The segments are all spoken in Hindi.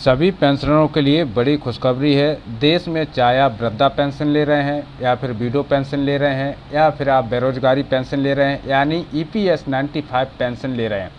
सभी पेंशनरों के लिए बड़ी खुशखबरी है। देश में चाहे आप वृद्धा पेंशन ले रहे हैं या फिर विडो पेंशन ले रहे हैं या फिर आप बेरोजगारी पेंशन ले रहे हैं यानी EPS 95 पेंशन ले रहे हैं,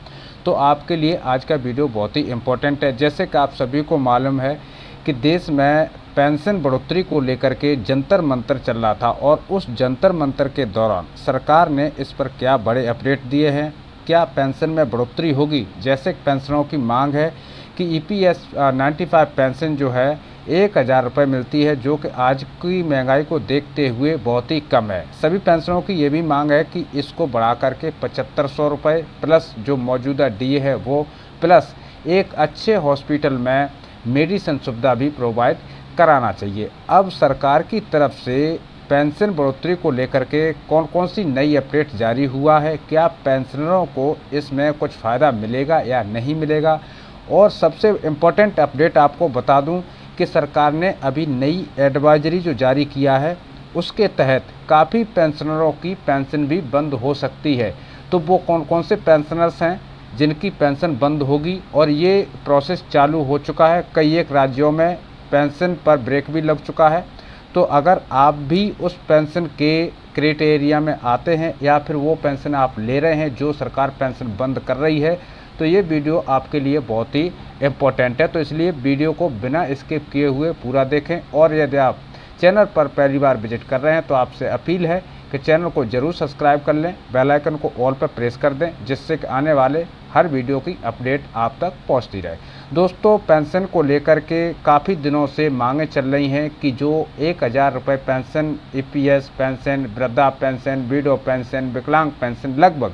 तो आपके लिए आज का वीडियो बहुत ही इम्पोर्टेंट है। जैसे कि आप सभी को मालूम है कि देश में पेंशन बढ़ोतरी को लेकर के जंतर मंतर चल रहा था और उस जंतर मंतर के दौरान सरकार ने इस पर क्या बड़े अपडेट दिए हैं। क्या पेंशन में बढ़ोतरी होगी? जैसे पेंशनरों की मांग है कि EPS 95 पेंशन जो है 1000 रुपये मिलती है, जो कि आज की महंगाई को देखते हुए बहुत ही कम है। सभी पेंशनरों की ये भी मांग है कि इसको बढ़ा करके 7500 रुपये प्लस जो मौजूदा DA है वो प्लस एक अच्छे हॉस्पिटल में मेडिसिन सुविधा भी प्रोवाइड कराना चाहिए। अब सरकार की तरफ से पेंशन बढ़ोतरी को लेकर के कौन कौन सी नई अपडेट जारी हुआ है, क्या पेंशनरों को इसमें कुछ फ़ायदा मिलेगा या नहीं मिलेगा। और सबसे इम्पोर्टेंट अपडेट आपको बता दूं कि सरकार ने अभी नई एडवाइजरी जो जारी किया है उसके तहत काफ़ी पेंशनरों की पेंशन भी बंद हो सकती है। तो वो कौन कौन से पेंशनर्स हैं जिनकी पेंशन बंद होगी, और ये प्रोसेस चालू हो चुका है। कई एक राज्यों में पेंशन पर ब्रेक भी लग चुका है। तो अगर आप भी उस पेंशन के क्राइटेरिया में आते हैं या फिर वो पेंशन आप ले रहे हैं जो सरकार पेंशन बंद कर रही है, तो ये वीडियो आपके लिए बहुत ही इम्पोर्टेंट है। तो इसलिए वीडियो को बिना स्किप किए हुए पूरा देखें। और यदि आप चैनल पर पहली बार विजिट कर रहे हैं तो आपसे अपील है कि चैनल को ज़रूर सब्सक्राइब कर लें, बेल आइकन को ऑल पर प्रेस कर दें, जिससे कि आने वाले हर वीडियो की अपडेट आप तक पहुंचती रहे। दोस्तों, पेंशन को लेकर के काफ़ी दिनों से मांगें चल रही हैं कि जो 1000 रुपये पेंशन, EPS पेंशन, वृद्धा पेंशन, विडो पेंशन, विकलांग पेंशन, लगभग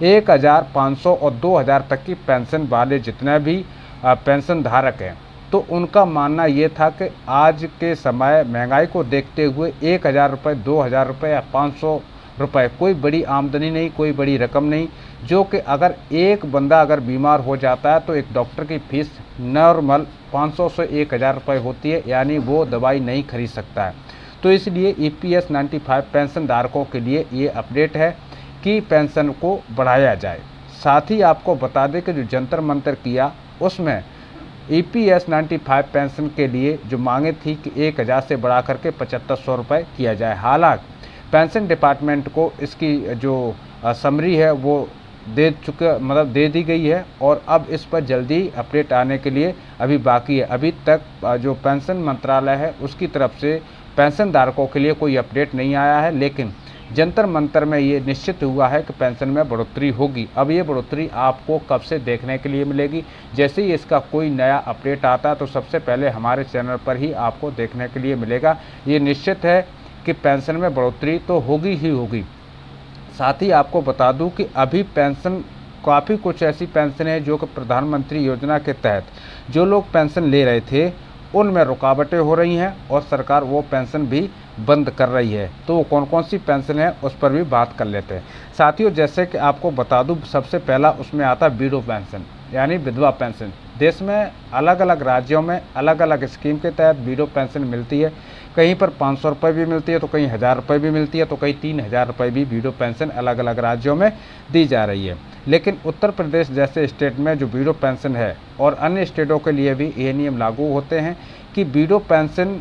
1500 और 2000 तक की पेंशन वाले जितने भी पेंशन धारक हैं, तो उनका मानना ये था कि आज के समय महंगाई को देखते हुए 1000 रुपये, 2000 रुपये या 500 रुपये कोई बड़ी आमदनी नहीं, कोई बड़ी रकम नहीं। जो कि अगर एक बंदा अगर बीमार हो जाता है तो एक डॉक्टर की फीस नॉर्मल 500 से 1000 रुपये होती है, यानी वो दवाई नहीं खरीद सकता है। तो इसलिए EPS 95 पेंशन धारकों के लिए ये अपडेट है कि पेंशन को बढ़ाया जाए। साथ ही आपको बता दें कि जो जंतर मंतर किया उसमें EPS 95 पेंशन के लिए जो मांगे थी कि 1000 से बढ़ा करके 7500 रुपये किया जाए। हालांकि पेंशन डिपार्टमेंट को इसकी जो समरी है वो दे दी गई है और अब इस पर जल्दी अपडेट आने के लिए अभी बाकी है। अभी तक जो पेंशन मंत्रालय है उसकी तरफ से पेंशन धारकों के लिए कोई अपडेट नहीं आया है, लेकिन जंतर मंतर में ये निश्चित हुआ है कि पेंशन में बढ़ोतरी होगी। अब ये बढ़ोतरी आपको कब से देखने के लिए मिलेगी? जैसे ही इसका कोई नया अपडेट आता है तो सबसे पहले हमारे चैनल पर ही आपको देखने के लिए मिलेगा। ये निश्चित है कि पेंशन में बढ़ोतरी तो होगी ही होगी। साथ ही आपको बता दूं कि अभी पेंशन काफ़ी कुछ ऐसी पेंशन है जो कि प्रधानमंत्री योजना के तहत जो लोग पेंशन ले रहे थे उनमें रुकावटें हो रही हैं और सरकार वो पेंशन भी बंद कर रही है। तो वो कौन कौन सी पेंशन है उस पर भी बात कर लेते हैं। साथियों, जैसे कि आपको बता दूं, सबसे पहला उसमें आता है विडो पेंशन यानी विधवा पेंशन। देश में अलग अलग राज्यों में अलग अलग स्कीम के तहत विडो पेंशन मिलती है। कहीं पर 500 रुपये भी मिलती है, तो कहीं 1000 रुपये भी मिलती है, तो कहीं 3000 रुपये भी विडो पेंशन अलग अलग राज्यों में दी जा रही है। लेकिन उत्तर प्रदेश जैसे स्टेट में जो विडो पेंशन है और अन्य स्टेटों के लिए भी ये नियम लागू होते हैं कि विडो पेंशन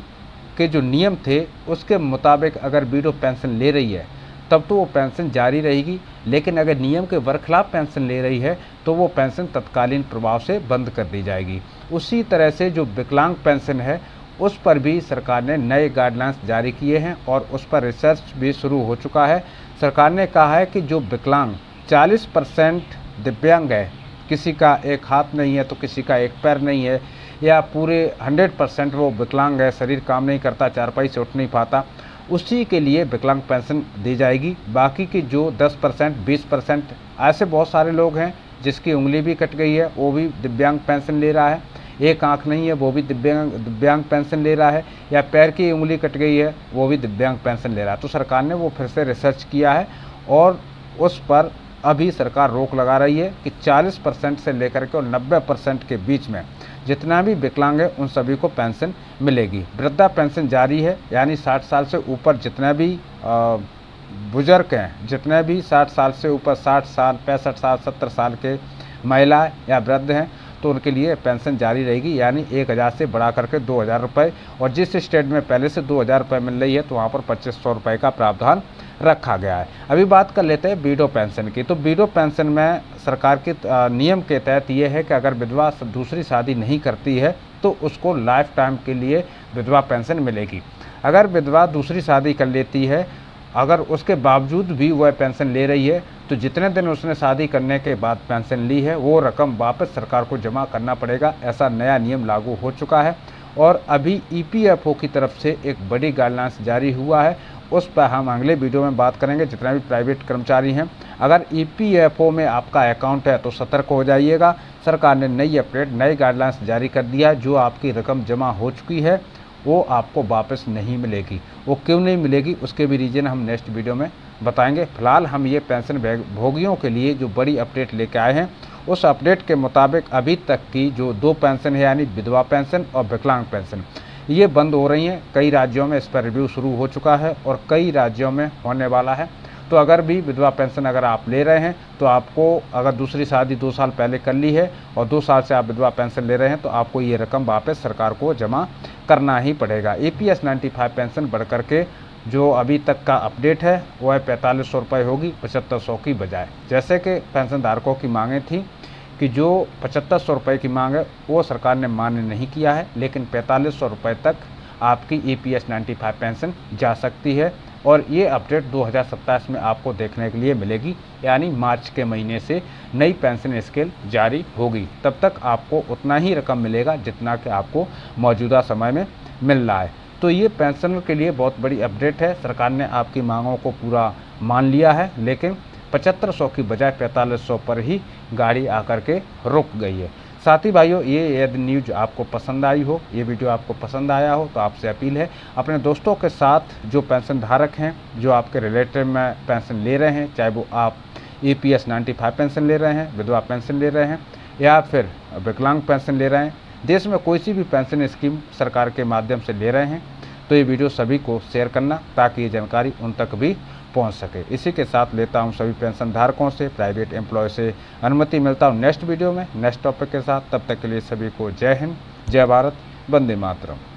के जो नियम थे उसके मुताबिक अगर विडो पेंशन ले रही है तब तो वो पेंशन जारी रहेगी, लेकिन अगर नियम के बरखिलाफ पेंशन ले रही है तो वो पेंशन तत्कालीन प्रभाव से बंद कर दी जाएगी। उसी तरह से जो विकलांग पेंशन है उस पर भी सरकार ने नए गाइडलाइंस जारी किए हैं और उस पर रिसर्च भी शुरू हो चुका है। सरकार ने कहा है कि जो विकलांग 40% दिव्यांग है, किसी का एक हाथ नहीं है तो किसी का एक पैर नहीं है, या पूरे 100% वो विकलांग है, शरीर काम नहीं करता, चारपाई से उठ नहीं पाता, उसी के लिए विकलांग पेंशन दी जाएगी। बाकी की जो 10%, 20% ऐसे बहुत सारे लोग हैं जिसकी उंगली भी कट गई है वो भी दिव्यांग पेंशन ले रहा है, एक आंख नहीं है वो भी दिव्यांग पेंशन ले रहा है, या पैर की उंगली कट गई है वो भी दिव्यांग पेंशन ले रहा है। तो सरकार ने वो फिर से रिसर्च किया है और उस पर अभी सरकार रोक लगा रही है कि 40% से लेकर के और 90% के बीच में जितना भी विकलांग है उन सभी को पेंशन मिलेगी। वृद्धा पेंशन जारी है, यानी 60 साल से ऊपर जितने भी बुजुर्ग हैं, जितने भी 60 साल से ऊपर 60 साल, 65 साल, 70 साल के महिला या वृद्ध हैं, तो उनके लिए पेंशन जारी रहेगी, यानी 1000 से बढ़ा करके 2000 रुपये, और जिस स्टेट में पहले से 2000 रुपये मिल रही है तो वहाँ पर 2500 रुपये का प्रावधान रखा गया है। अभी बात कर लेते हैं विडो पेंशन की। तो विडो पेंशन में सरकार के नियम के तहत ये है कि अगर विधवा दूसरी शादी नहीं करती है तो उसको लाइफ टाइम के लिए विधवा पेंशन मिलेगी। अगर विधवा दूसरी शादी कर लेती है, अगर उसके बावजूद भी वह पेंशन ले रही है, तो जितने दिन उसने शादी करने के बाद पेंशन ली है वो रकम वापस सरकार को जमा करना पड़ेगा। ऐसा नया नियम लागू हो चुका है और अभी ईपीएफओ की तरफ से एक बड़ी गाइडलाइंस जारी हुआ है, उस पर हम अगले वीडियो में बात करेंगे। जितने भी प्राइवेट कर्मचारी हैं, अगर ईपीएफओ में आपका अकाउंट है तो सतर्क हो जाइएगा। सरकार ने नई अपडेट, नई गाइडलाइंस जारी कर दिया है। जो आपकी रकम जमा हो चुकी है वो आपको वापस नहीं मिलेगी। वो क्यों नहीं मिलेगी उसके भी रीज़न हम नेक्स्ट वीडियो में बताएंगे। फिलहाल हम ये पेंशन भोगियों के लिए जो बड़ी अपडेट लेके आए हैं, उस अपडेट के मुताबिक अभी तक की जो 2 पेंशन है, यानी विधवा पेंशन और विकलांग पेंशन, ये बंद हो रही हैं। कई राज्यों में इस पर रिव्यू शुरू हो चुका है और कई राज्यों में होने वाला है। तो अगर भी विधवा पेंशन अगर आप ले रहे हैं तो आपको, अगर दूसरी शादी 2 साल पहले कर ली है और 2 साल से आप विधवा पेंशन ले रहे हैं, तो आपको ये रकम वापस सरकार को जमा करना ही पड़ेगा। EPS 95 पेंशन बढ़ करके जो अभी तक का अपडेट है वह 4500 रुपये होगी 7500 की बजाय। जैसे कि पेंशन धारकों की मांगें थी कि जो 7500 रुपये की मांग है वो सरकार ने मान्य नहीं किया है, लेकिन 4500 रुपये तक आपकी EPS 95 पेंशन जा सकती है। और ये अपडेट 2027 में आपको देखने के लिए मिलेगी, यानी मार्च के महीने से नई पेंशन स्केल जारी होगी। तब तक आपको उतना ही रकम मिलेगा जितना कि आपको मौजूदा समय में मिल रहा है। तो ये पेंशनर के लिए बहुत बड़ी अपडेट है। सरकार ने आपकी मांगों को पूरा मान लिया है, लेकिन 7500 की बजाय 4500 पर ही गाड़ी आकर के रुक गई है। साथी भाइयों, ये यदि न्यूज आपको पसंद आई हो, ये वीडियो आपको पसंद आया हो, तो आपसे अपील है अपने दोस्तों के साथ जो पेंशन धारक हैं, जो आपके रिलेटिव में पेंशन ले रहे हैं, चाहे वो आप EPS 95 पेंशन ले रहे हैं, विधवा पेंशन ले रहे हैं या फिर विकलांग पेंशन ले रहे हैं, देश में कोई सी भी पेंशन स्कीम सरकार के माध्यम से ले रहे हैं, तो ये वीडियो सभी को शेयर करना ताकि ये जानकारी उन तक भी पहुंच सके। इसी के साथ लेता हूं सभी पेंशन धारकों से, प्राइवेट एम्प्लॉय से अनुमति। मिलता हूं नेक्स्ट वीडियो में नेक्स्ट टॉपिक के साथ। तब तक के लिए सभी को जय हिंद, जय भारत, वंदे मातरम।